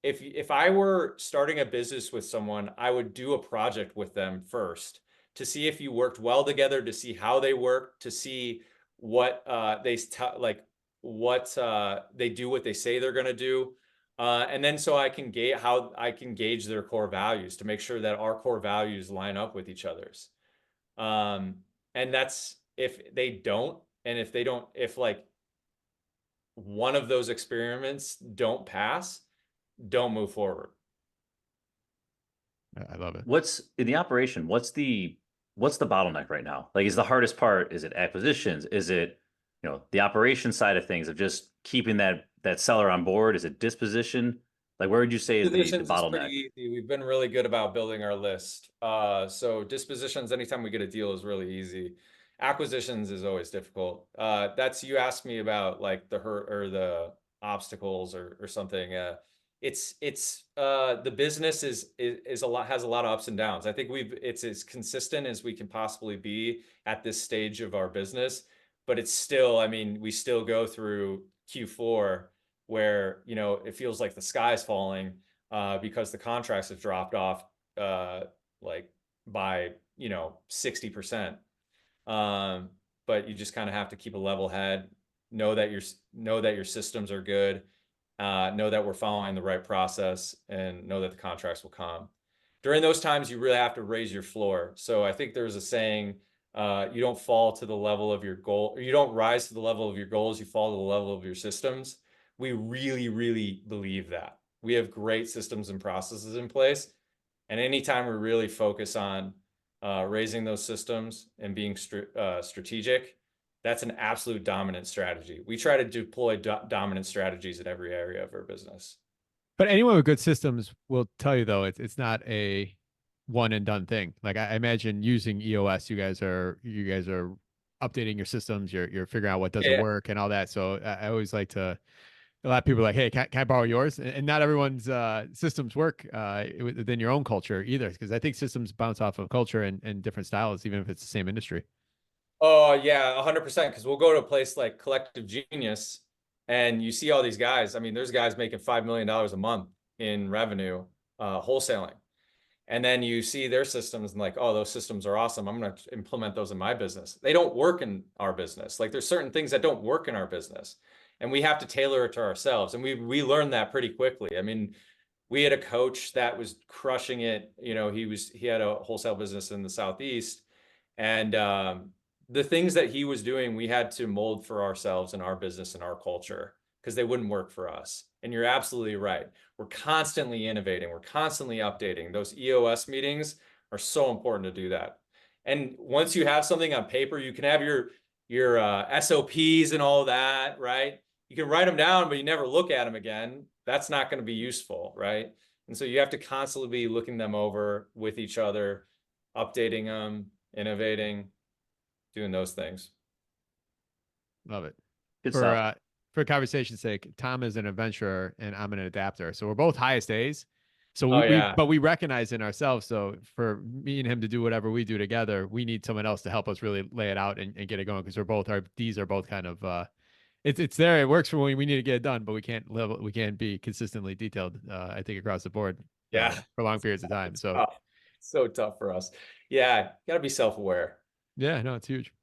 if I were starting a business with someone, I would do a project with them first to see if you worked well together, to see how they work, to see what they do, what they say they're going to do. And then so I can gauge how I can gauge their core values to make sure that our core values line up with each other's. And that's if they don't, and if they don't, if like one of those experiments don't pass, don't move forward. I love it. What's in the operation? What's the bottleneck right now? Like, is the hardest part, is it acquisitions? Is it, the operation side of things of just keeping that seller on board? Is it disposition? Like, where would you say is the Dispositions is pretty bottleneck? easy. We've been really good about building our list. So dispositions, anytime we get a deal, is really easy. Acquisitions is always difficult. That's you asked me about like the hurt or the obstacles or something. It's the business is a lot, has a lot of ups and downs. I think it's as consistent as we can possibly be at this stage of our business, but it's still, I mean, we still go through Q4 where, it feels like the sky's falling because the contracts have dropped off like by, 60%. But you just kind of have to keep a level head, know that your systems are good, know that we're following the right process, and know that the contracts will come. During those times, you really have to raise your floor. So I think there's a saying, you don't fall to the level of your goal, or you don't rise to the level of your goals, you fall to the level of your systems. We really, really believe that. We have great systems and processes in place. And anytime we really focus on raising those systems and being strategic, that's an absolute dominant strategy. We try to deploy dominant strategies in every area of our business. But anyone with good systems will tell you, though, it's not a one and done thing. Like I imagine using EOS, you guys are updating your systems, you're figuring out what doesn't Yeah. work and all that. So I always like to, a lot of people are like, hey, can I borrow yours? And not everyone's systems work within your own culture either, because I think systems bounce off of culture and different styles, even if it's the same industry. Oh yeah, 100%. Because we'll go to a place like Collective Genius, and you see all these guys. I mean, there's guys making $5 million a month in revenue, wholesaling, and then you see their systems and like, oh, those systems are awesome. I'm going to implement those in my business. They don't work in our business. Like there's certain things that don't work in our business, and we have to tailor it to ourselves. And we learned that pretty quickly. I mean, we had a coach that was crushing it. He had a wholesale business in the Southeast, and the things that he was doing, we had to mold for ourselves and our business and our culture because they wouldn't work for us. And you're absolutely right. We're constantly innovating. We're constantly updating. Those EOS meetings are so important to do that. And once you have something on paper, you can have your SOPs and all that, right? You can write them down, but you never look at them again. That's not going to be useful, right? And so you have to constantly be looking them over with each other, updating them, innovating, doing those things. Love it. Good stuff. For conversation's sake, Tom is an adventurer and I'm an adapter. So we're both highest A's. So Oh yeah. but we recognize in ourselves. So for me and him to do whatever we do together, we need someone else to help us really lay it out and get it going. Cause our D's are both kind of, it's there. It works for when we need to get it done, but we can't be consistently detailed. I think across the board, Yeah. for long periods of time. It's So tough. So tough for us. Yeah. Gotta be self-aware. yeah, no, it's huge.